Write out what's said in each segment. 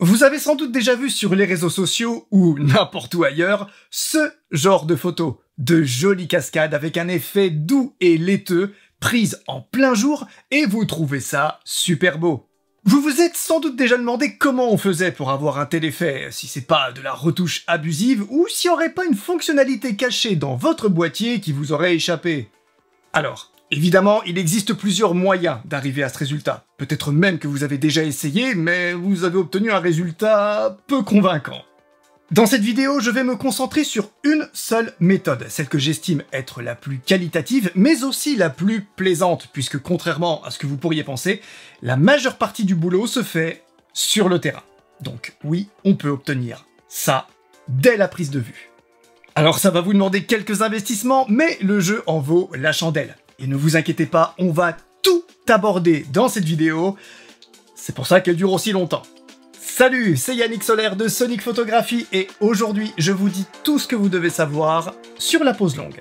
Vous avez sans doute déjà vu sur les réseaux sociaux ou n'importe où ailleurs ce genre de photos, de jolies cascades avec un effet doux et laiteux, prises en plein jour et vous trouvez ça super beau. Vous vous êtes sans doute déjà demandé comment on faisait pour avoir un tel effet, si c'est pas de la retouche abusive ou s'il n'y aurait pas une fonctionnalité cachée dans votre boîtier qui vous aurait échappé. Alors, évidemment, il existe plusieurs moyens d'arriver à ce résultat. Peut-être même que vous avez déjà essayé, mais vous avez obtenu un résultat peu convaincant. Dans cette vidéo, je vais me concentrer sur une seule méthode, celle que j'estime être la plus qualitative, mais aussi la plus plaisante, puisque contrairement à ce que vous pourriez penser, la majeure partie du boulot se fait sur le terrain. Donc oui, on peut obtenir ça dès la prise de vue. Alors ça va vous demander quelques investissements, mais le jeu en vaut la chandelle. Et ne vous inquiétez pas, on va tout aborder dans cette vidéo. C'est pour ça qu'elle dure aussi longtemps. Salut, c'est Yannick Solaire de Sonic Photographie et aujourd'hui, je vous dis tout ce que vous devez savoir sur la pose longue.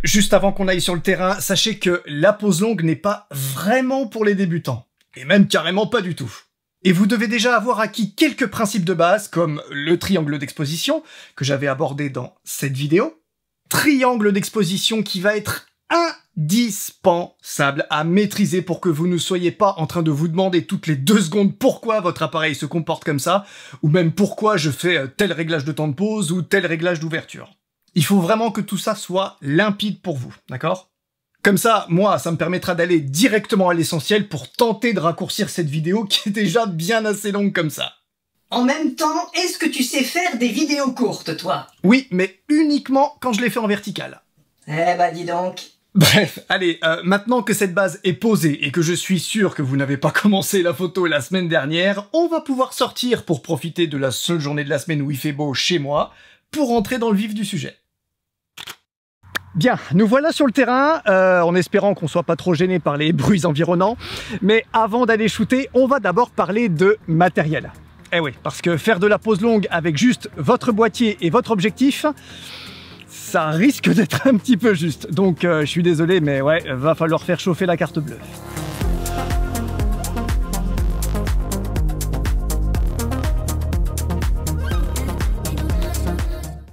Juste avant qu'on aille sur le terrain, sachez que la pose longue n'est pas vraiment pour les débutants. Et même carrément pas du tout. Et vous devez déjà avoir acquis quelques principes de base, comme le triangle d'exposition, que j'avais abordé dans cette vidéo. Triangle d'exposition qui va être indispensable à maîtriser pour que vous ne soyez pas en train de vous demander toutes les 2 secondes pourquoi votre appareil se comporte comme ça, ou même pourquoi je fais tel réglage de temps de pause ou tel réglage d'ouverture. Il faut vraiment que tout ça soit limpide pour vous, d'accord ? Comme ça, moi, ça me permettra d'aller directement à l'essentiel pour tenter de raccourcir cette vidéo qui est déjà bien assez longue comme ça. En même temps, est-ce que tu sais faire des vidéos courtes, toi? Oui, mais uniquement quand je les fais en vertical. Eh bah dis donc. Bref, allez, maintenant que cette base est posée et que je suis sûr que vous n'avez pas commencé la photo la semaine dernière, on va pouvoir sortir pour profiter de la seule journée de la semaine où il fait beau chez moi, pour entrer dans le vif du sujet. Bien, nous voilà sur le terrain, en espérant qu'on soit pas trop gêné par les bruits environnants, mais avant d'aller shooter, on va d'abord parler de matériel. Eh oui, parce que faire de la pose longue avec juste votre boîtier et votre objectif, ça risque d'être un petit peu juste. Donc je suis désolé, mais ouais, va falloir faire chauffer la carte bleue.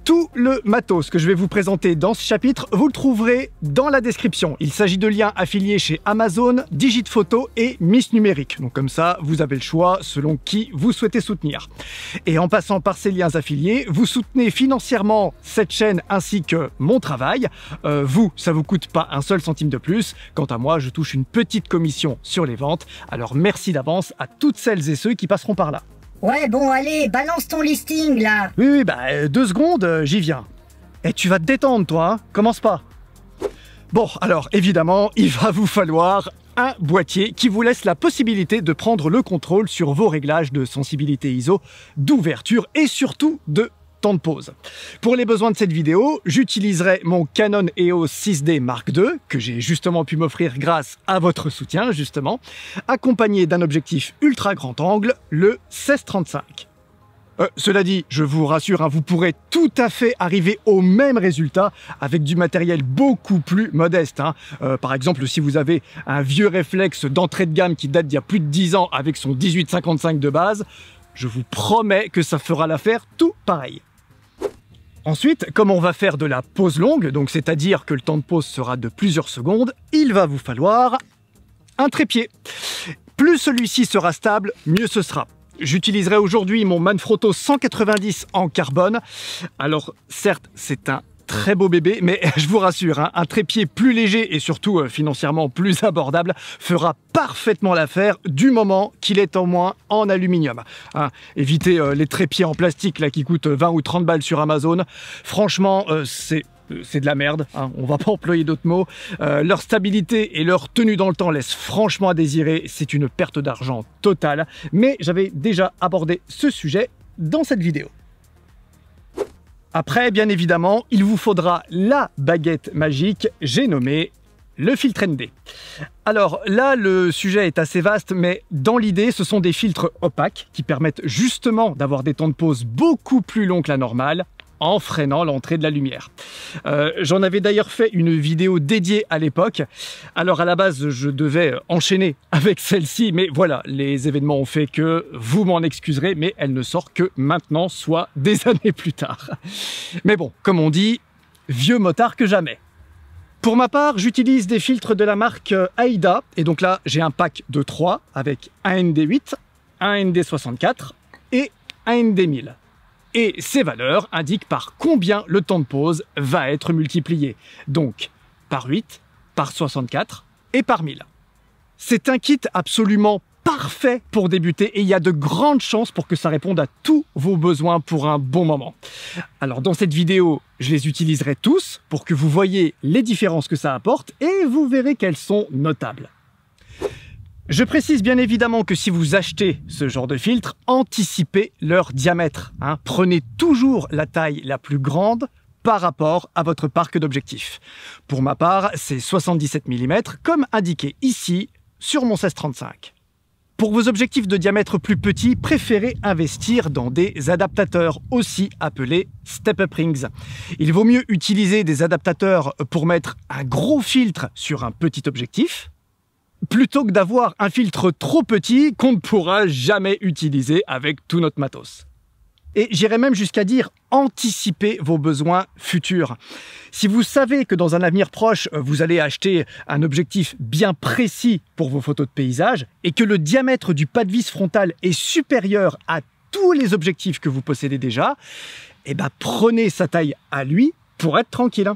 Tout le matos que je vais vous présenter dans ce chapitre, vous le trouverez dans la description. Il s'agit de liens affiliés chez Amazon, Digitphoto et Miss Numérique. Donc comme ça, vous avez le choix selon qui vous souhaitez soutenir. Et en passant par ces liens affiliés, vous soutenez financièrement cette chaîne ainsi que mon travail. Vous, ça vous coûte pas un seul centime de plus. Quant à moi, je touche une petite commission sur les ventes. Alors merci d'avance à toutes celles et ceux qui passeront par là. Ouais, bon, allez, balance ton listing, là. Oui, bah 2 secondes, j'y viens. Et tu vas te détendre, toi, hein. Commence pas. Bon, alors, évidemment, il va vous falloir un boîtier qui vous laisse la possibilité de prendre le contrôle sur vos réglages de sensibilité ISO, d'ouverture et surtout de temps de pause. Pour les besoins de cette vidéo, j'utiliserai mon Canon EOS 6D Mark II, que j'ai justement pu m'offrir grâce à votre soutien, justement, accompagné d'un objectif ultra grand angle, le 16-35. Cela dit, je vous rassure, hein, vous pourrez tout à fait arriver au même résultat avec du matériel beaucoup plus modeste. Hein. Par exemple, si vous avez un vieux réflexe d'entrée de gamme qui date d'il y a plus de 10 ans avec son 18-55 de base, je vous promets que ça fera l'affaire tout pareil. Ensuite, comme on va faire de la pose longue, donc c'est-à-dire que le temps de pause sera de plusieurs secondes, il va vous falloir un trépied. Plus celui-ci sera stable, mieux ce sera. J'utiliserai aujourd'hui mon Manfrotto 190 en carbone. Alors certes, c'est un très beau bébé, mais je vous rassure, hein, un trépied plus léger et surtout financièrement plus abordable fera parfaitement l'affaire du moment qu'il est au moins en aluminium. Hein, évitez les trépieds en plastique là qui coûtent 20 ou 30 balles sur Amazon. Franchement, c'est de la merde, hein, on va pas employer d'autres mots. Leur stabilité et leur tenue dans le temps laissent franchement à désirer, c'est une perte d'argent totale, mais j'avais déjà abordé ce sujet dans cette vidéo. Après, bien évidemment, il vous faudra la baguette magique, j'ai nommé le filtre ND. Alors là, le sujet est assez vaste, mais dans l'idée, ce sont des filtres opaques qui permettent justement d'avoir des temps de pause beaucoup plus longs que la normale, en freinant l'entrée de la lumière. J'en avais d'ailleurs fait une vidéo dédiée à l'époque. Alors à la base, je devais enchaîner avec celle-ci, mais voilà, les événements ont fait que vous m'en excuserez, mais elle ne sort que maintenant, soit des années plus tard. Mais bon, comme on dit, vieux motard que jamais. Pour ma part, j'utilise des filtres de la marque Aida, et donc là, j'ai un pack de 3 avec un ND8, un ND64 et un ND1000. Et ces valeurs indiquent par combien le temps de pause va être multiplié. Donc, par 8, par 64 et par 1000. C'est un kit absolument parfait pour débuter et il y a de grandes chances pour que ça réponde à tous vos besoins pour un bon moment. Alors dans cette vidéo, je les utiliserai tous pour que vous voyez les différences que ça apporte et vous verrez qu'elles sont notables. Je précise bien évidemment que si vous achetez ce genre de filtre, anticipez leur diamètre. Prenez toujours la taille la plus grande par rapport à votre parc d'objectifs. Pour ma part, c'est 77 mm, comme indiqué ici sur mon 1635. Pour vos objectifs de diamètre plus petits, préférez investir dans des adaptateurs, aussi appelés step-up rings. Il vaut mieux utiliser des adaptateurs pour mettre un gros filtre sur un petit objectif, plutôt que d'avoir un filtre trop petit qu'on ne pourra jamais utiliser avec tout notre matos. Et j'irais même jusqu'à dire anticiper vos besoins futurs. Si vous savez que dans un avenir proche, vous allez acheter un objectif bien précis pour vos photos de paysage et que le diamètre du pas de vis frontal est supérieur à tous les objectifs que vous possédez déjà, eh ben prenez sa taille à lui pour être tranquille.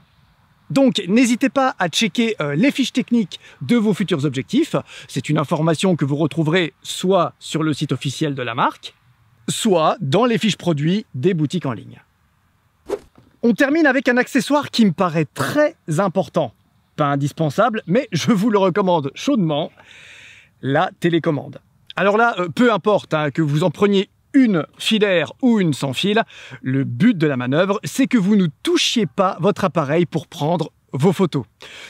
Donc, n'hésitez pas à checker les fiches techniques de vos futurs objectifs. C'est une information que vous retrouverez soit sur le site officiel de la marque, soit dans les fiches produits des boutiques en ligne. On termine avec un accessoire qui me paraît très important. Pas indispensable, mais je vous le recommande chaudement, la télécommande. Alors là, peu importe que vous en preniez une filaire ou une sans fil, le but de la manœuvre, c'est que vous ne touchiez pas votre appareil pour prendre vos photos.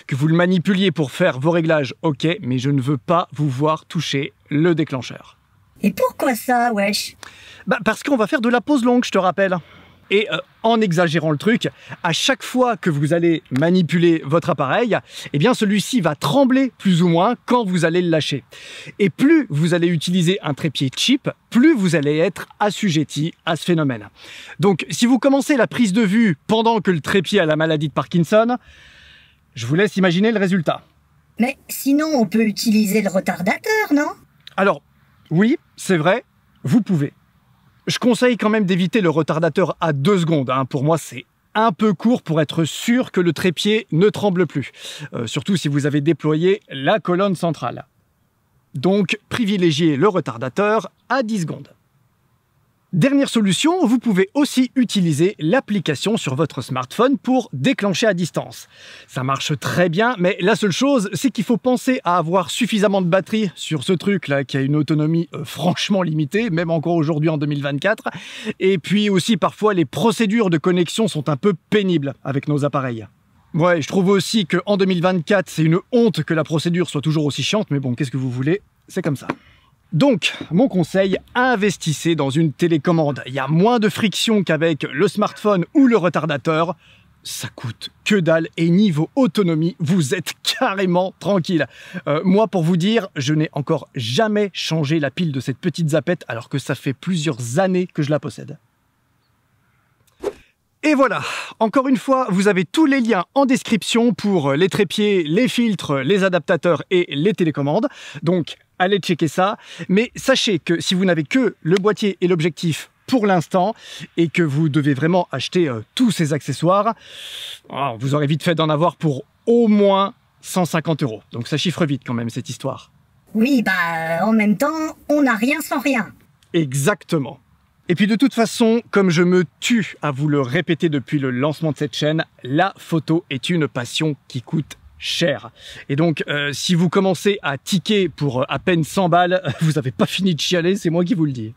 Que vous le manipuliez pour faire vos réglages, ok, mais je ne veux pas vous voir toucher le déclencheur. Et pourquoi ça, wesh? Parce qu'on va faire de la pause longue, je te rappelle. Et en exagérant le truc, à chaque fois que vous allez manipuler votre appareil, eh bien celui-ci va trembler plus ou moins quand vous allez le lâcher. Et plus vous allez utiliser un trépied cheap, plus vous allez être assujetti à ce phénomène. Donc si vous commencez la prise de vue pendant que le trépied a la maladie de Parkinson, je vous laisse imaginer le résultat. Mais sinon, on peut utiliser le retardateur, non? Alors, oui, c'est vrai, vous pouvez. Je conseille quand même d'éviter le retardateur à 2 secondes. Pour moi, c'est un peu court pour être sûr que le trépied ne tremble plus. Surtout si vous avez déployé la colonne centrale. Donc, privilégiez le retardateur à 10 secondes. Dernière solution, vous pouvez aussi utiliser l'application sur votre smartphone pour déclencher à distance. Ça marche très bien, mais la seule chose, c'est qu'il faut penser à avoir suffisamment de batterie sur ce truc-là qui a une autonomie franchement limitée, même encore aujourd'hui en 2024. Et puis aussi, parfois, les procédures de connexion sont un peu pénibles avec nos appareils. Ouais, je trouve aussi qu'en 2024, c'est une honte que la procédure soit toujours aussi chiante, mais bon, qu'est-ce que vous voulez? C'est comme ça. Donc, mon conseil, investissez dans une télécommande. Il y a moins de friction qu'avec le smartphone ou le retardateur. Ça coûte que dalle et niveau autonomie, vous êtes carrément tranquille. Moi, pour vous dire, je n'ai encore jamais changé la pile de cette petite zapette alors que ça fait plusieurs années que je la possède. Et voilà, encore une fois, vous avez tous les liens en description pour les trépieds, les filtres, les adaptateurs et les télécommandes. Donc, allez checker ça. Mais sachez que si vous n'avez que le boîtier et l'objectif pour l'instant et que vous devez vraiment acheter tous ces accessoires, vous aurez vite fait d'en avoir pour au moins 150 €. Donc ça chiffre vite quand même cette histoire. Oui, en même temps, on n'a rien sans rien. Exactement. Et puis de toute façon, comme je me tue à vous le répéter depuis le lancement de cette chaîne, la photo est une passion qui coûte cher. Et donc, si vous commencez à tiquer pour à peine 100 balles, vous n'avez pas fini de chialer, c'est moi qui vous le dis.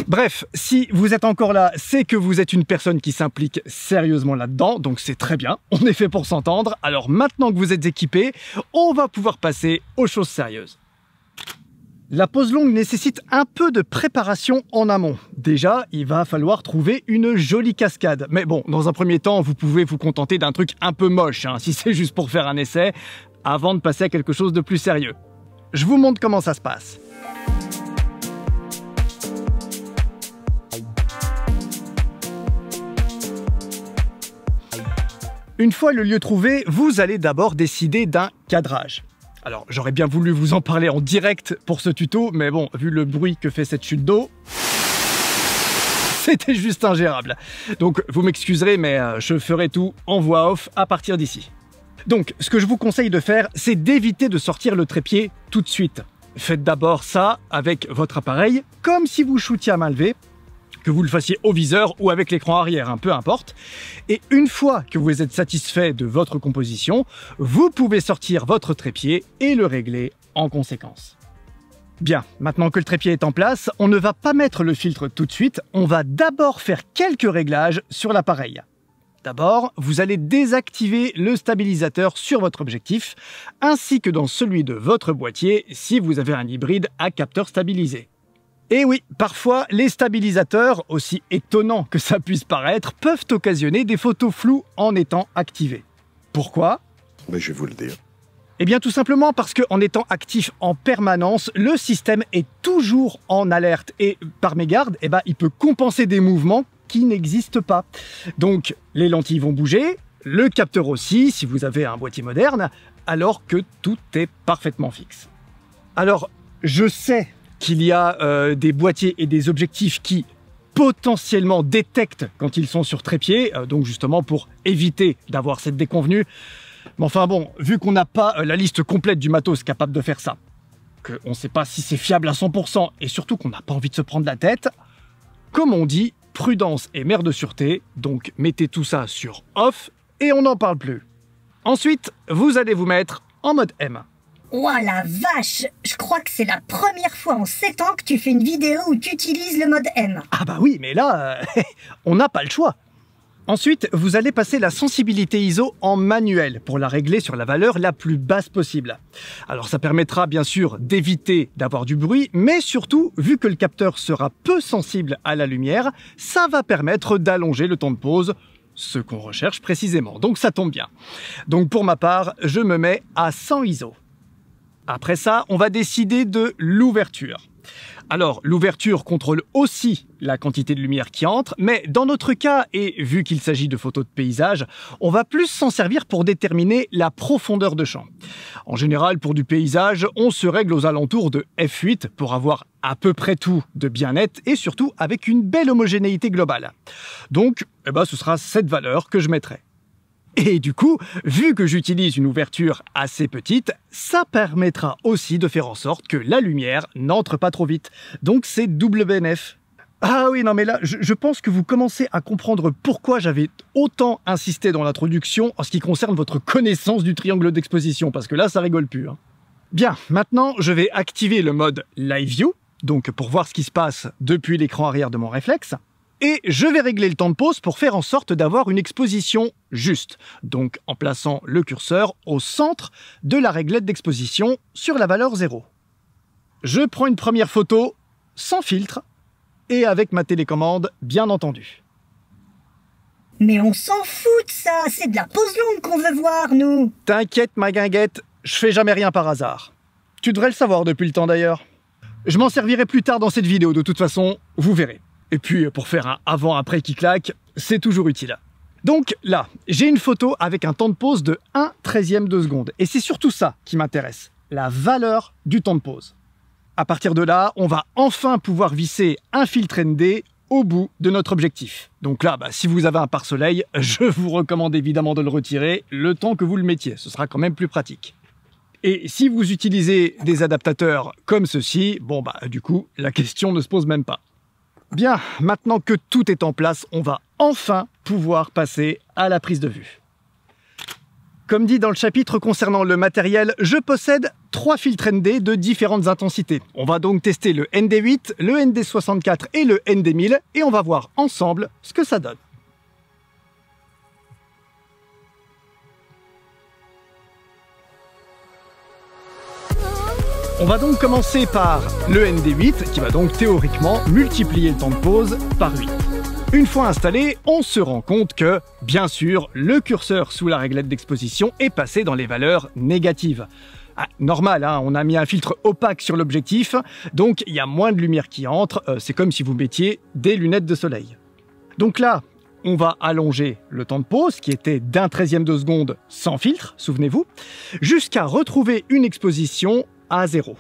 Bref, si vous êtes encore là, c'est que vous êtes une personne qui s'implique sérieusement là-dedans, donc c'est très bien, on est fait pour s'entendre. Alors maintenant que vous êtes équipés, on va pouvoir passer aux choses sérieuses. La pose longue nécessite un peu de préparation en amont. Déjà, il va falloir trouver une jolie cascade. Mais bon, dans un premier temps, vous pouvez vous contenter d'un truc un peu moche, hein, si c'est juste pour faire un essai, avant de passer à quelque chose de plus sérieux. Je vous montre comment ça se passe. Une fois le lieu trouvé, vous allez d'abord décider d'un cadrage. Alors, j'aurais bien voulu vous en parler en direct pour ce tuto, mais bon, vu le bruit que fait cette chute d'eau, c'était juste ingérable. Donc, vous m'excuserez, mais je ferai tout en voix off à partir d'ici. Donc, ce que je vous conseille de faire, c'est d'éviter de sortir le trépied tout de suite. Faites d'abord ça avec votre appareil, comme si vous shootiez à main levée, que vous le fassiez au viseur ou avec l'écran arrière, hein, peu importe. Et une fois que vous êtes satisfait de votre composition, vous pouvez sortir votre trépied et le régler en conséquence. Bien, maintenant que le trépied est en place, on ne va pas mettre le filtre tout de suite, on va d'abord faire quelques réglages sur l'appareil. D'abord, vous allez désactiver le stabilisateur sur votre objectif, ainsi que dans celui de votre boîtier si vous avez un hybride à capteur stabilisé. Et oui, parfois, les stabilisateurs, aussi étonnants que ça puisse paraître, peuvent occasionner des photos floues en étant activés. Pourquoi? Mais je vais vous le dire. Eh bien tout simplement parce qu'en étant actif en permanence, le système est toujours en alerte et par mégarde, il peut compenser des mouvements qui n'existent pas. Donc les lentilles vont bouger, le capteur aussi si vous avez un boîtier moderne, alors que tout est parfaitement fixe. Alors je sais qu'il y a des boîtiers et des objectifs qui potentiellement détectent quand ils sont sur trépied, donc justement pour éviter d'avoir cette déconvenue. Mais enfin bon, vu qu'on n'a pas la liste complète du matos capable de faire ça, qu'on ne sait pas si c'est fiable à 100% et surtout qu'on n'a pas envie de se prendre la tête, comme on dit, prudence est mère de sûreté, donc mettez tout ça sur off et on n'en parle plus. Ensuite, vous allez vous mettre en mode M. Oh la vache! Je crois que c'est la première fois en 7 ans que tu fais une vidéo où tu utilises le mode M. Ah bah oui, mais là, on n'a pas le choix. Ensuite, vous allez passer la sensibilité ISO en manuel pour la régler sur la valeur la plus basse possible. Alors ça permettra bien sûr d'éviter d'avoir du bruit, mais surtout, vu que le capteur sera peu sensible à la lumière, ça va permettre d'allonger le temps de pause, ce qu'on recherche précisément. Donc ça tombe bien. Donc pour ma part, je me mets à 100 ISO. Après ça, on va décider de l'ouverture. Alors, l'ouverture contrôle aussi la quantité de lumière qui entre, mais dans notre cas, et vu qu'il s'agit de photos de paysage, on va plus s'en servir pour déterminer la profondeur de champ. En général, pour du paysage, on se règle aux alentours de f8 pour avoir à peu près tout de bien net et surtout avec une belle homogénéité globale. Donc, ce sera cette valeur que je mettrai. Et du coup, vu que j'utilise une ouverture assez petite, ça permettra aussi de faire en sorte que la lumière n'entre pas trop vite. Donc c'est double bénéf. Ah oui, non mais là, je pense que vous commencez à comprendre pourquoi j'avais autant insisté dans l'introduction en ce qui concerne votre connaissance du triangle d'exposition, parce que là, ça rigole plus. Hein. Bien, maintenant, je vais activer le mode Live View, donc pour voir ce qui se passe depuis l'écran arrière de mon réflexe. Et je vais régler le temps de pause pour faire en sorte d'avoir une exposition juste, donc en plaçant le curseur au centre de la réglette d'exposition sur la valeur 0. Je prends une première photo sans filtre et avec ma télécommande, bien entendu. Mais on s'en fout de ça, c'est de la pose longue qu'on veut voir, nous. T'inquiète ma guinguette, je fais jamais rien par hasard. Tu devrais le savoir depuis le temps d'ailleurs. Je m'en servirai plus tard dans cette vidéo, de toute façon, vous verrez. Et puis, pour faire un avant-après qui claque, c'est toujours utile. Donc là, j'ai une photo avec un temps de pause de 1/13e de seconde. Et c'est surtout ça qui m'intéresse, la valeur du temps de pause. À partir de là, on va enfin pouvoir visser un filtre ND au bout de notre objectif. Donc là, si vous avez un pare-soleil, je vous recommande évidemment de le retirer le temps que vous le mettiez. Ce sera quand même plus pratique. Et si vous utilisez des adaptateurs comme ceci, du coup, la question ne se pose même pas. Bien, maintenant que tout est en place, on va enfin pouvoir passer à la prise de vue. Comme dit dans le chapitre concernant le matériel, je possède 3 filtres ND de différentes intensités. On va donc tester le ND8, le ND64 et le ND1000 et on va voir ensemble ce que ça donne. On va donc commencer par le ND8 qui va donc théoriquement multiplier le temps de pause par 8. Une fois installé, on se rend compte que, bien sûr, le curseur sous la réglette d'exposition est passé dans les valeurs négatives. Ah, normal, hein, on a mis un filtre opaque sur l'objectif, donc il y a moins de lumière qui entre, c'est comme si vous mettiez des lunettes de soleil. Donc là, on va allonger le temps de pause, qui était d'1/13e de seconde sans filtre, souvenez-vous, jusqu'à retrouver une exposition à 0.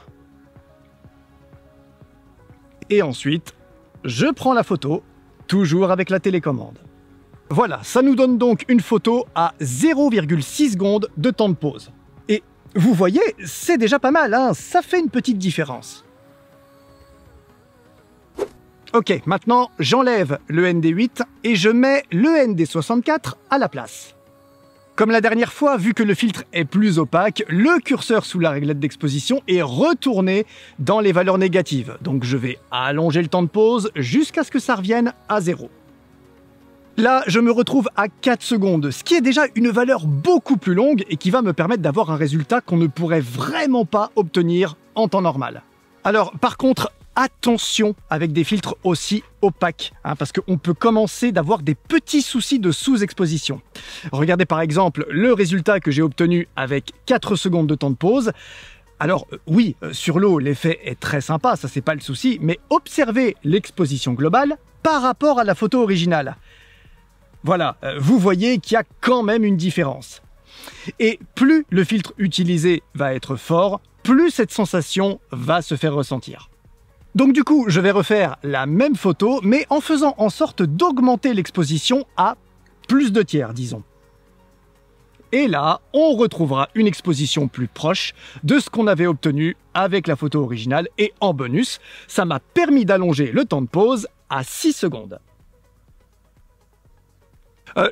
Et ensuite, je prends la photo, toujours avec la télécommande. Voilà, ça nous donne donc une photo à 0,6 secondes de temps de pause. Et vous voyez, c'est déjà pas mal, hein, ça fait une petite différence. Ok, maintenant j'enlève le ND8 et je mets le ND64 à la place. Comme la dernière fois, vu que le filtre est plus opaque, le curseur sous la réglette d'exposition est retourné dans les valeurs négatives. Donc je vais allonger le temps de pause jusqu'à ce que ça revienne à 0. Là, je me retrouve à 4 secondes, ce qui est déjà une valeur beaucoup plus longue et qui va me permettre d'avoir un résultat qu'on ne pourrait vraiment pas obtenir en temps normal. Alors, par contre, attention avec des filtres aussi opaques, hein, parce qu'on peut commencer d'avoir des petits soucis de sous-exposition. Regardez par exemple le résultat que j'ai obtenu avec 4 secondes de temps de pause. Alors oui, sur l'eau, l'effet est très sympa, ça c'est pas le souci, mais observez l'exposition globale par rapport à la photo originale. Voilà, vous voyez qu'il y a quand même une différence. Et plus le filtre utilisé va être fort, plus cette sensation va se faire ressentir. Donc du coup, je vais refaire la même photo, mais en faisant en sorte d'augmenter l'exposition à plus de tiers, disons. Et là, on retrouvera une exposition plus proche de ce qu'on avait obtenu avec la photo originale. Et en bonus, ça m'a permis d'allonger le temps de pause à 6 secondes.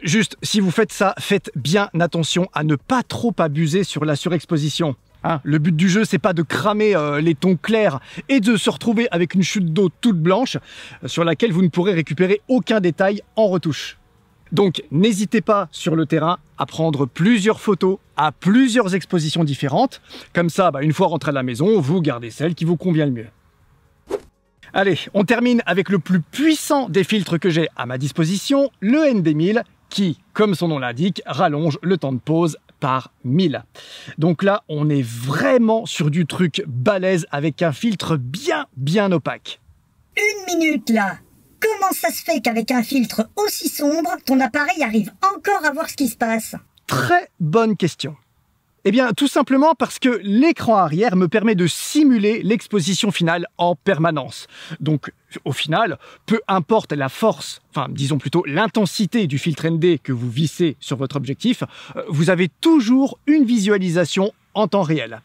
Juste, si vous faites ça, faites bien attention à ne pas trop abuser sur la surexposition. Hein, le but du jeu, c'est pas de cramer les tons clairs et de se retrouver avec une chute d'eau toute blanche sur laquelle vous ne pourrez récupérer aucun détail en retouche. Donc, n'hésitez pas sur le terrain à prendre plusieurs photos à plusieurs expositions différentes. Comme ça, une fois rentré à la maison, vous gardez celle qui vous convient le mieux. Allez, on termine avec le plus puissant des filtres que j'ai à ma disposition, le ND1000, qui, comme son nom l'indique, rallonge le temps de pause par 1000. Donc là, on est vraiment sur du truc balèze avec un filtre bien opaque. Une minute là! Comment ça se fait qu'avec un filtre aussi sombre, ton appareil arrive encore à voir ce qui se passe? Très bonne question. Eh bien, tout simplement parce que l'écran arrière me permet de simuler l'exposition finale en permanence. Donc, au final, peu importe la force, enfin, disons plutôt l'intensité du filtre ND que vous vissez sur votre objectif, vous avez toujours une visualisation en temps réel.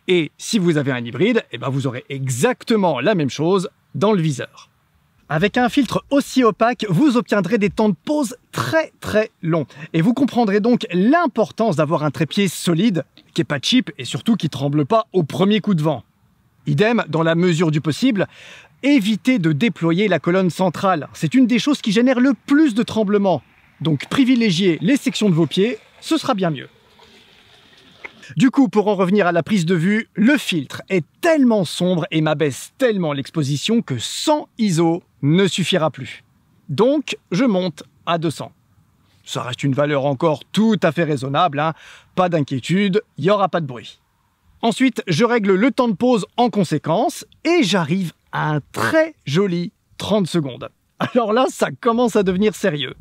Et si vous avez un hybride, eh bien, vous aurez exactement la même chose dans le viseur. Avec un filtre aussi opaque, vous obtiendrez des temps de pause très longs. Et vous comprendrez donc l'importance d'avoir un trépied solide, qui n'est pas cheap et surtout qui ne tremble pas au premier coup de vent. Idem, dans la mesure du possible, évitez de déployer la colonne centrale. C'est une des choses qui génère le plus de tremblements. Donc privilégiez les sections de vos pieds, ce sera bien mieux. Du coup, pour en revenir à la prise de vue, le filtre est tellement sombre et m'abaisse tellement l'exposition que 100 ISO ne suffira plus. Donc, je monte à 200. Ça reste une valeur encore tout à fait raisonnable, hein. Pas d'inquiétude, il n'y aura pas de bruit. Ensuite, je règle le temps de pause en conséquence et j'arrive à un très joli 30 secondes. Alors là, ça commence à devenir sérieux.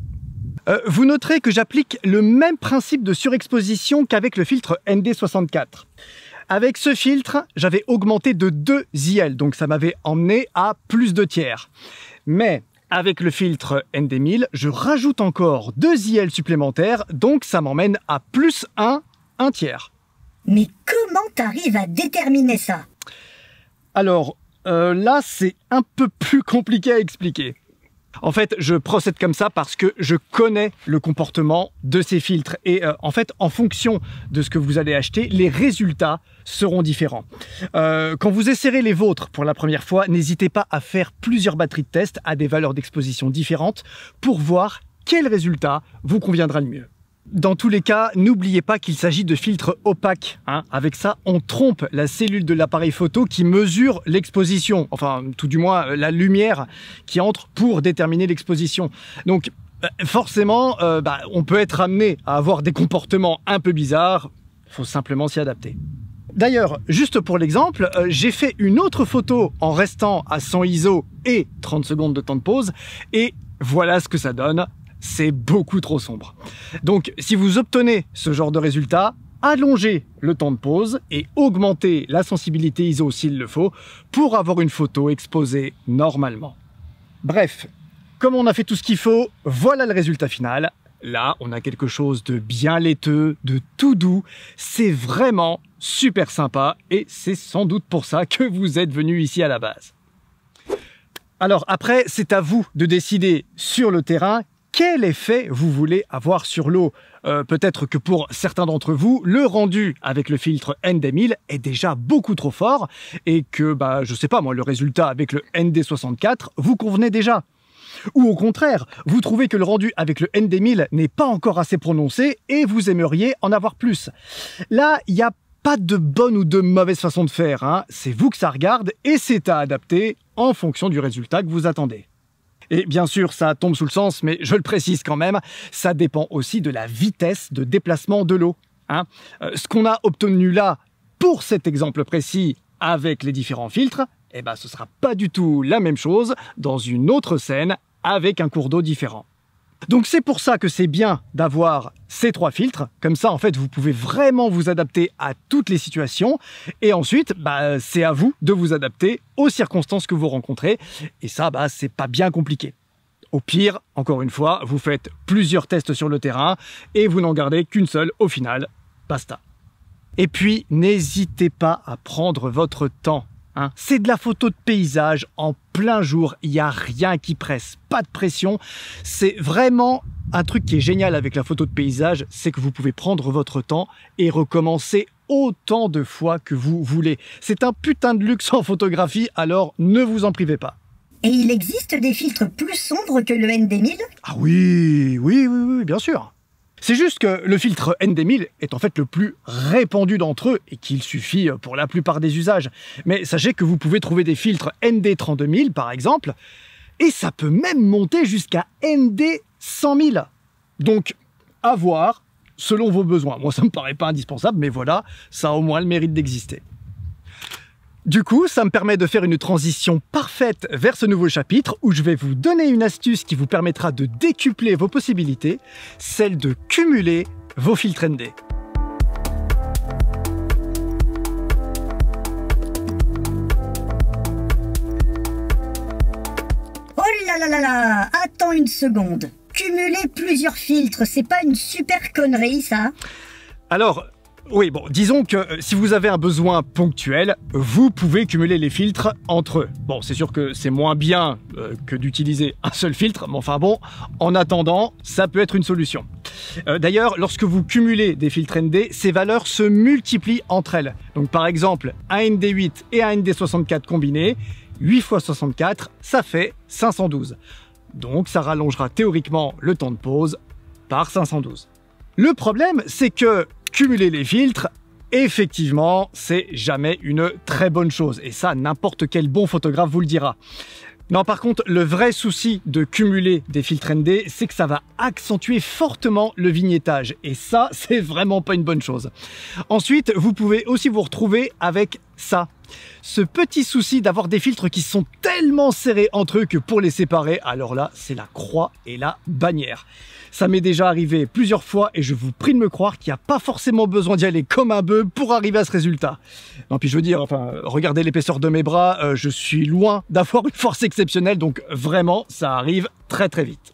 Vous noterez que j'applique le même principe de surexposition qu'avec le filtre ND64. Avec ce filtre, j'avais augmenté de 2 IL, donc ça m'avait emmené à plus de tiers. Mais avec le filtre ND1000, je rajoute encore 2 IL supplémentaires, donc ça m'emmène à plus 1 tiers. Mais comment t'arrives à déterminer ça? Alors, là, c'est un peu plus compliqué à expliquer. En fait, je procède comme ça parce que je connais le comportement de ces filtres. Et en fait, en fonction de ce que vous allez acheter, les résultats seront différents. Quand vous essayerez les vôtres pour la première fois, n'hésitez pas à faire plusieurs batteries de test à des valeurs d'exposition différentes pour voir quel résultat vous conviendra le mieux. Dans tous les cas, n'oubliez pas qu'il s'agit de filtres opaques. Avec ça, on trompe la cellule de l'appareil photo qui mesure l'exposition, enfin tout du moins la lumière qui entre pour déterminer l'exposition. Donc forcément, on peut être amené à avoir des comportements un peu bizarres, il faut simplement s'y adapter. D'ailleurs, juste pour l'exemple, j'ai fait une autre photo en restant à 100 ISO et 30 secondes de temps de pause, et voilà ce que ça donne. C'est beaucoup trop sombre. Donc, si vous obtenez ce genre de résultat, allongez le temps de pause et augmentez la sensibilité ISO s'il le faut pour avoir une photo exposée normalement. Bref, comme on a fait tout ce qu'il faut, voilà le résultat final. Là, on a quelque chose de bien laiteux, de tout doux. C'est vraiment super sympa et c'est sans doute pour ça que vous êtes venu ici à la base. Alors après, c'est à vous de décider sur le terrain quel effet vous voulez avoir sur l'eau. Peut-être que pour certains d'entre vous, le rendu avec le filtre ND1000 est déjà beaucoup trop fort et que, je sais pas moi, le résultat avec le ND64 vous convenait déjà. Ou au contraire, vous trouvez que le rendu avec le ND1000 n'est pas encore assez prononcé et vous aimeriez en avoir plus. Là, il n'y a pas de bonne ou de mauvaise façon de faire. C'est vous que ça regarde et c'est à adapter en fonction du résultat que vous attendez. Et bien sûr, ça tombe sous le sens, mais je le précise quand même, ça dépend aussi de la vitesse de déplacement de l'eau. Ce qu'on a obtenu là, pour cet exemple précis, avec les différents filtres, ce sera pas du tout la même chose dans une autre scène avec un cours d'eau différent. Donc c'est pour ça que c'est bien d'avoir ces 3 filtres, comme ça en fait vous pouvez vraiment vous adapter à toutes les situations et ensuite c'est à vous de vous adapter aux circonstances que vous rencontrez et ça c'est pas bien compliqué. Au pire, encore une fois, vous faites plusieurs tests sur le terrain et vous n'en gardez qu'une seule au final, basta. Et puis n'hésitez pas à prendre votre temps. C'est de la photo de paysage en plein jour, il n'y a rien qui presse, pas de pression. C'est vraiment un truc qui est génial avec la photo de paysage, c'est que vous pouvez prendre votre temps et recommencer autant de fois que vous voulez. C'est un putain de luxe en photographie, alors ne vous en privez pas. Et il existe des filtres plus sombres que le ND1000? Ah oui, bien sûr. C'est juste que le filtre ND1000 est en fait le plus répandu d'entre eux et qu'il suffit pour la plupart des usages. Mais sachez que vous pouvez trouver des filtres ND32000 par exemple, et ça peut même monter jusqu'à ND100 000. Donc, à voir selon vos besoins. Moi, ça me paraît pas indispensable, mais voilà, ça a au moins le mérite d'exister. Du coup, ça me permet de faire une transition parfaite vers ce nouveau chapitre où je vais vous donner une astuce qui vous permettra de décupler vos possibilités, celle de cumuler vos filtres ND. Oh là là là là! Attends une seconde. Cumuler plusieurs filtres, c'est pas une super connerie, ça? Alors, oui, bon, disons que si vous avez un besoin ponctuel, vous pouvez cumuler les filtres entre eux. Bon, c'est sûr que c'est moins bien que d'utiliser un seul filtre, mais enfin bon, en attendant, ça peut être une solution. D'ailleurs, lorsque vous cumulez des filtres ND, ces valeurs se multiplient entre elles. Donc par exemple, un ND8 et un ND64 combinés, 8 x 64, ça fait 512. Donc ça rallongera théoriquement le temps de pause par 512. Le problème, c'est que cumuler les filtres, effectivement, c'est jamais une très bonne chose. Et ça, n'importe quel bon photographe vous le dira. Non, par contre, le vrai souci de cumuler des filtres ND, c'est que ça va accentuer fortement le vignettage. Et ça, c'est vraiment pas une bonne chose. Ensuite, vous pouvez aussi vous retrouver avec ça. Ce petit souci d'avoir des filtres qui sont tellement serrés entre eux que pour les séparer, alors là, c'est la croix et la bannière. Ça m'est déjà arrivé plusieurs fois et je vous prie de me croire qu'il n'y a pas forcément besoin d'y aller comme un bœuf pour arriver à ce résultat. Non, puis je veux dire, enfin, regardez l'épaisseur de mes bras, je suis loin d'avoir une force exceptionnelle, donc vraiment, ça arrive très très vite.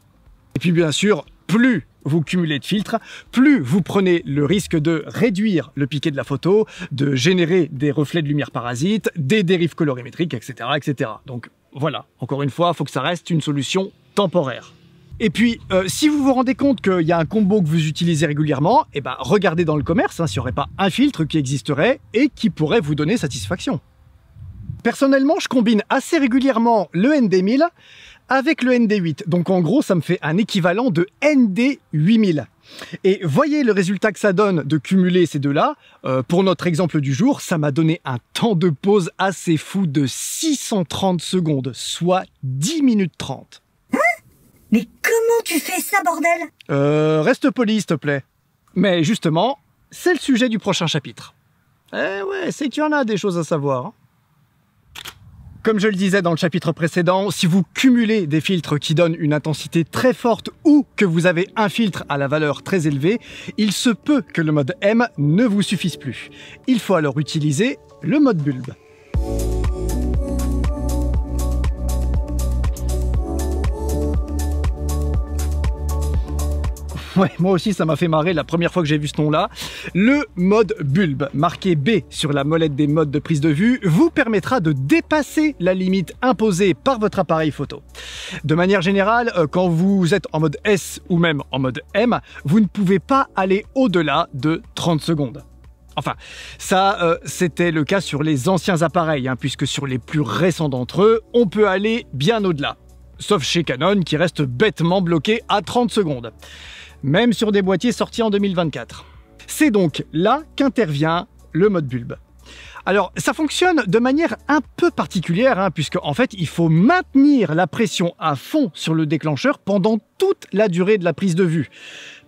Et puis bien sûr, plus vous cumulez de filtres, plus vous prenez le risque de réduire le piqué de la photo, de générer des reflets de lumière parasites, des dérives colorimétriques, etc., etc. Donc voilà, encore une fois, il faut que ça reste une solution temporaire. Et puis, si vous vous rendez compte qu'il y a un combo que vous utilisez régulièrement, eh ben, regardez dans le commerce s'il n'y aurait pas un filtre qui existerait et qui pourrait vous donner satisfaction. Personnellement, je combine assez régulièrement le ND1000 avec le ND8. Donc en gros, ça me fait un équivalent de ND8000. Et voyez le résultat que ça donne de cumuler ces deux-là. Pour notre exemple du jour, ça m'a donné un temps de pause assez fou de 630 secondes, soit 10 minutes 30. Hein? Mais comment tu fais ça, bordel? Reste poli, s'il te plaît. Mais justement, c'est le sujet du prochain chapitre. Eh ouais, c'est qu'il y en a des choses à savoir. Comme je le disais dans le chapitre précédent, si vous cumulez des filtres qui donnent une intensité très forte ou que vous avez un filtre à la valeur très élevée, il se peut que le mode M ne vous suffise plus. Il faut alors utiliser le mode bulbe. Ouais, moi aussi ça m'a fait marrer la première fois que j'ai vu ce nom-là. Le mode bulbe, marqué B sur la molette des modes de prise de vue, vous permettra de dépasser la limite imposée par votre appareil photo. De manière générale, quand vous êtes en mode S ou même en mode M, vous ne pouvez pas aller au-delà de 30 secondes. Enfin, ça, c'était le cas sur les anciens appareils, puisque sur les plus récents d'entre eux, on peut aller bien au-delà. Sauf chez Canon, qui reste bêtement bloqué à 30 secondes. Même sur des boîtiers sortis en 2024. C'est donc là qu'intervient le mode bulbe. Alors, ça fonctionne de manière un peu particulière, puisque en fait, il faut maintenir la pression à fond sur le déclencheur pendant toute la durée de la prise de vue.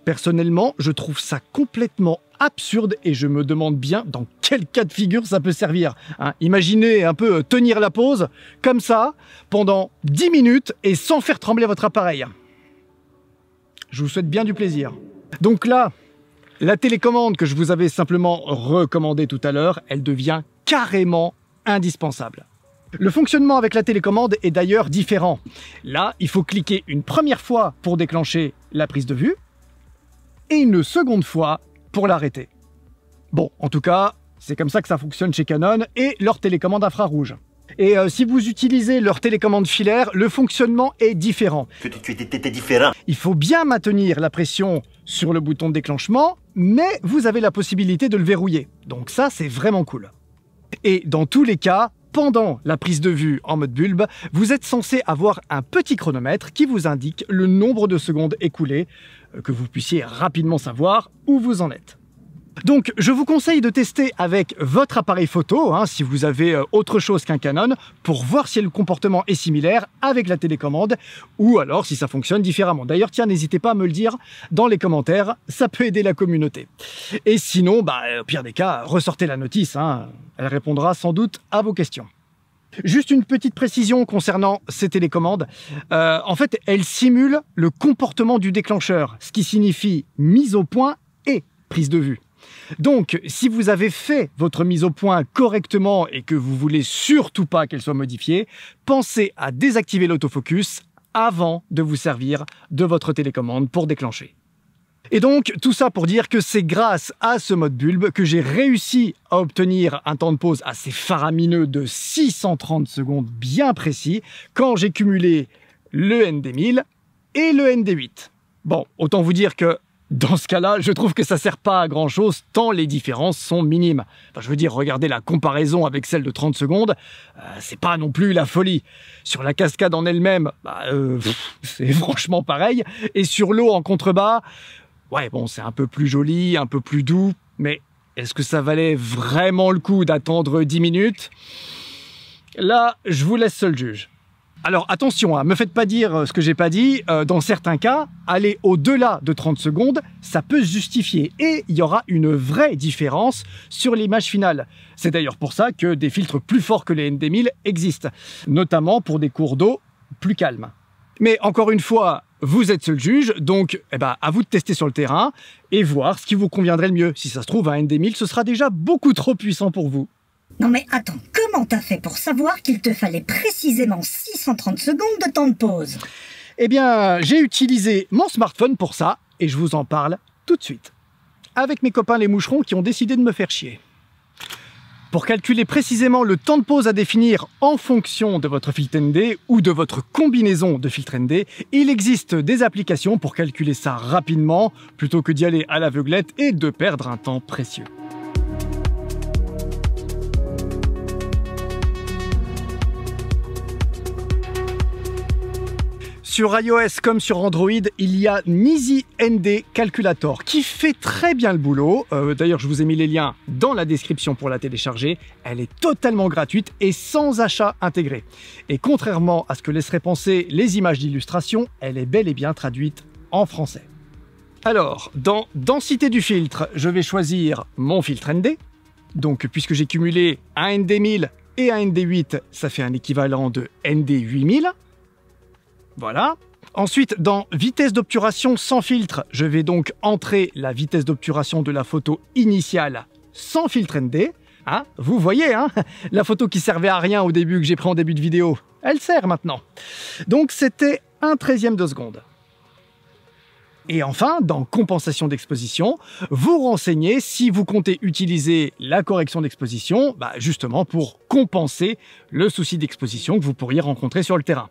Personnellement, je trouve ça complètement absurde et je me demande bien dans quel cas de figure ça peut servir. Imaginez un peu tenir la pause, comme ça, pendant 10 minutes et sans faire trembler votre appareil. Je vous souhaite bien du plaisir. Donc là, la télécommande que je vous avais simplement recommandée tout à l'heure, elle devient carrément indispensable. Le fonctionnement avec la télécommande est d'ailleurs différent. Là, il faut cliquer une première fois pour déclencher la prise de vue et une seconde fois pour l'arrêter. Bon, en tout cas, c'est comme ça que ça fonctionne chez Canon et leur télécommande infrarouge. Et si vous utilisez leur télécommande filaire, le fonctionnement est différent. Tu étais différent. Il faut bien maintenir la pression sur le bouton de déclenchement, mais vous avez la possibilité de le verrouiller. Donc ça, c'est vraiment cool. Et dans tous les cas, pendant la prise de vue en mode bulbe, vous êtes censé avoir un petit chronomètre qui vous indique le nombre de secondes écoulées, que vous puissiez rapidement savoir où vous en êtes. Donc, je vous conseille de tester avec votre appareil photo, si vous avez autre chose qu'un Canon, pour voir si le comportement est similaire avec la télécommande, ou alors si ça fonctionne différemment. D'ailleurs, tiens, n'hésitez pas à me le dire dans les commentaires, ça peut aider la communauté. Et sinon, au pire des cas, ressortez la notice, elle répondra sans doute à vos questions. Juste une petite précision concernant ces télécommandes. En fait, elles simulent le comportement du déclencheur, ce qui signifie mise au point et prise de vue. Donc, si vous avez fait votre mise au point correctement et que vous voulez surtout pas qu'elle soit modifiée, pensez à désactiver l'autofocus avant de vous servir de votre télécommande pour déclencher. Et donc, tout ça pour dire que c'est grâce à ce mode bulbe que j'ai réussi à obtenir un temps de pause assez faramineux de 630 secondes bien précis quand j'ai cumulé le ND1000 et le ND8. Bon, autant vous dire que dans ce cas-là, je trouve que ça sert pas à grand-chose tant les différences sont minimes. Enfin, je veux dire, regardez la comparaison avec celle de 30 secondes, c'est pas non plus la folie. Sur la cascade en elle-même, c'est franchement pareil. Et sur l'eau en contrebas, ouais, bon, c'est un peu plus joli, un peu plus doux, mais est-ce que ça valait vraiment le coup d'attendre 10 minutes? Là, je vous laisse seul juge. Alors attention, me faites pas dire ce que j'ai pas dit, dans certains cas, aller au-delà de 30 secondes, ça peut se justifier et il y aura une vraie différence sur l'image finale. C'est d'ailleurs pour ça que des filtres plus forts que les ND1000 existent, notamment pour des cours d'eau plus calmes. Mais encore une fois, vous êtes seul juge, donc à vous de tester sur le terrain et voir ce qui vous conviendrait le mieux. Si ça se trouve, un ND1000, ce sera déjà beaucoup trop puissant pour vous. Non mais attends, comment t'as fait pour savoir qu'il te fallait précisément 630 secondes de temps de pause? Eh bien, j'ai utilisé mon smartphone pour ça, et je vous en parle tout de suite. Avec mes copains les moucherons qui ont décidé de me faire chier. Pour calculer précisément le temps de pause à définir en fonction de votre filtre ND ou de votre combinaison de filtres ND, il existe des applications pour calculer ça rapidement, plutôt que d'y aller à l'aveuglette et de perdre un temps précieux. sur iOS comme sur Android, il y a Nisi ND Calculator qui fait très bien le boulot. D'ailleurs, je vous ai mis les liens dans la description pour la télécharger. Elle est totalement gratuite et sans achat intégré. Et contrairement à ce que laisseraient penser les images d'illustration, elle est bel et bien traduite en français. Alors, dans densité du filtre, je vais choisir mon filtre ND. Donc, puisque j'ai cumulé un ND1000 et un ND8, ça fait un équivalent de ND8000. Voilà. Ensuite, dans vitesse d'obturation sans filtre, je vais donc entrer la vitesse d'obturation de la photo initiale sans filtre ND. Hein, vous voyez, hein, la photo qui servait à rien au début, que j'ai pris en début de vidéo, elle sert maintenant. Donc, c'était 1/13e de seconde. Et enfin, dans compensation d'exposition, vous renseignez si vous comptez utiliser la correction d'exposition, justement pour compenser le souci d'exposition que vous pourriez rencontrer sur le terrain.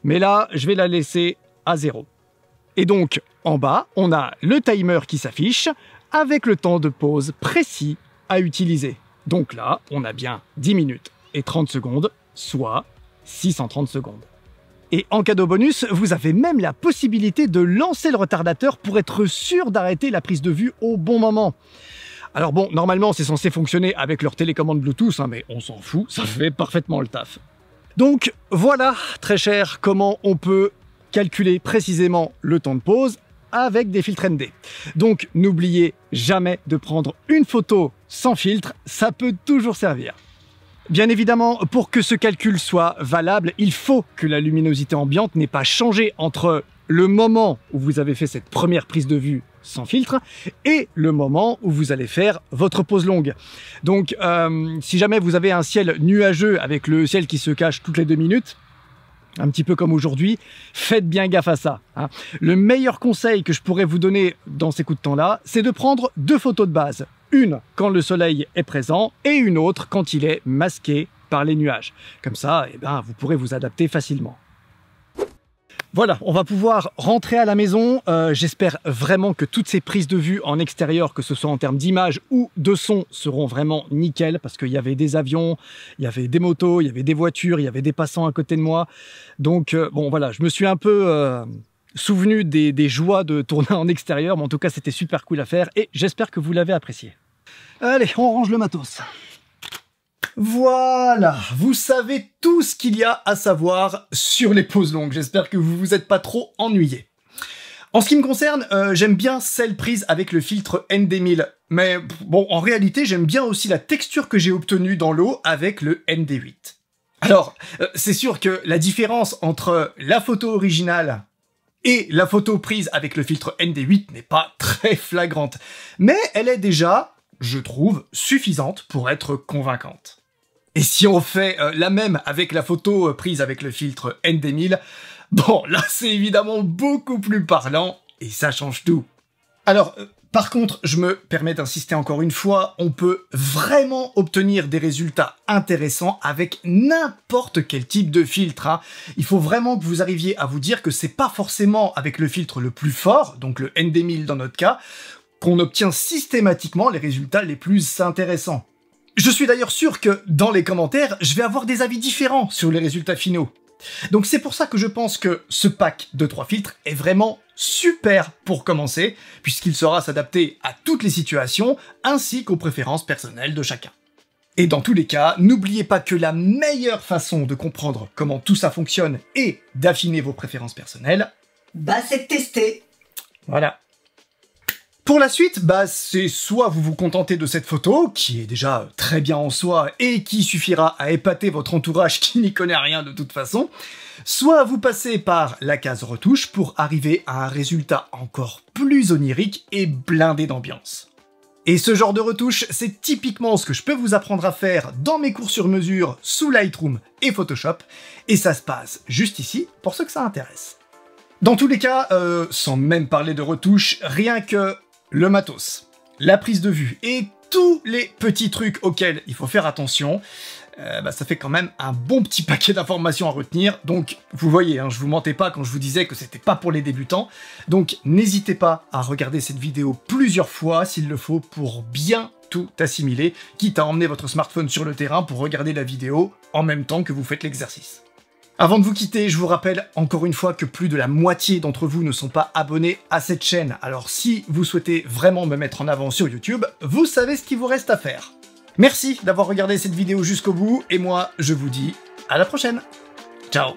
Mais là, je vais la laisser à 0. Et donc, en bas, on a le timer qui s'affiche avec le temps de pause précis à utiliser. Donc là, on a bien 10 minutes et 30 secondes, soit 630 secondes. Et en cadeau bonus, vous avez même la possibilité de lancer le retardateur pour être sûr d'arrêter la prise de vue au bon moment. Alors bon, normalement c'est censé fonctionner avec leur télécommande Bluetooth, mais on s'en fout, ça fait parfaitement le taf. Donc voilà, très cher, comment on peut calculer précisément le temps de pause avec des filtres ND. Donc n'oubliez jamais de prendre une photo sans filtre, ça peut toujours servir. Bien évidemment, pour que ce calcul soit valable, il faut que la luminosité ambiante n'ait pas changé entre le moment où vous avez fait cette première prise de vue sans filtre et le moment où vous allez faire votre pause longue. Donc, si jamais vous avez un ciel nuageux avec le ciel qui se cache toutes les 2 minutes, un petit peu comme aujourd'hui, faites bien gaffe à ça. Hein. Le meilleur conseil que je pourrais vous donner dans ces coups de temps-là, c'est de prendre 2 photos de base. Une quand le soleil est présent et une autre quand il est masqué par les nuages. Comme ça, vous pourrez vous adapter facilement. Voilà, on va pouvoir rentrer à la maison. J'espère vraiment que toutes ces prises de vue en extérieur, que ce soit en termes d'image ou de son, seront vraiment nickel parce qu'il y avait des avions, il y avait des motos, il y avait des voitures, il y avait des passants à côté de moi. Donc bon voilà, je me suis un peu souvenu des joies de tourner en extérieur, mais en tout cas c'était super cool à faire et j'espère que vous l'avez apprécié. Allez, on range le matos. Voilà, vous savez tout ce qu'il y a à savoir sur les pauses longues. J'espère que vous vous êtes pas trop ennuyés. En ce qui me concerne, j'aime bien celle prise avec le filtre ND1000. Mais bon, en réalité, j'aime bien aussi la texture que j'ai obtenue dans l'eau avec le ND8. Alors, c'est sûr que la différence entre la photo originale et la photo prise avec le filtre ND8 n'est pas très flagrante. Mais elle est déjà, je trouve, suffisante pour être convaincante. Et si on fait la même avec la photo prise avec le filtre ND1000, bon, là c'est évidemment beaucoup plus parlant et ça change tout. Alors, par contre, je me permets d'insister encore une fois, on peut vraiment obtenir des résultats intéressants avec n'importe quel type de filtre. Hein. Il faut vraiment que vous arriviez à vous dire que c'est pas forcément avec le filtre le plus fort, donc le ND1000 dans notre cas, qu'on obtient systématiquement les résultats les plus intéressants. Je suis d'ailleurs sûr que dans les commentaires, je vais avoir des avis différents sur les résultats finaux. Donc c'est pour ça que je pense que ce pack de 3 filtres est vraiment super pour commencer, puisqu'il saura s'adapter à toutes les situations, ainsi qu'aux préférences personnelles de chacun. Et dans tous les cas, n'oubliez pas que la meilleure façon de comprendre comment tout ça fonctionne et d'affiner vos préférences personnelles, c'est de tester. Voilà. Pour la suite, c'est soit vous vous contentez de cette photo, qui est déjà très bien en soi et qui suffira à épater votre entourage qui n'y connaît rien de toute façon, soit vous passez par la case retouche pour arriver à un résultat encore plus onirique et blindé d'ambiance. Et ce genre de retouche, c'est typiquement ce que je peux vous apprendre à faire dans mes cours sur mesure sous Lightroom et Photoshop, et ça se passe juste ici pour ceux que ça intéresse. Dans tous les cas, sans même parler de retouche, rien que le matos, la prise de vue et tous les petits trucs auxquels il faut faire attention, ça fait quand même un bon petit paquet d'informations à retenir. Donc vous voyez, hein, je vous mentais pas quand je vous disais que c'était pas pour les débutants. Donc n'hésitez pas à regarder cette vidéo plusieurs fois s'il le faut pour bien tout assimiler, quitte à emmener votre smartphone sur le terrain pour regarder la vidéo en même temps que vous faites l'exercice. Avant de vous quitter, je vous rappelle encore une fois que plus de la moitié d'entre vous ne sont pas abonnés à cette chaîne. Alors si vous souhaitez vraiment me mettre en avant sur YouTube, vous savez ce qu'il vous reste à faire. Merci d'avoir regardé cette vidéo jusqu'au bout, et moi je vous dis à la prochaine. Ciao.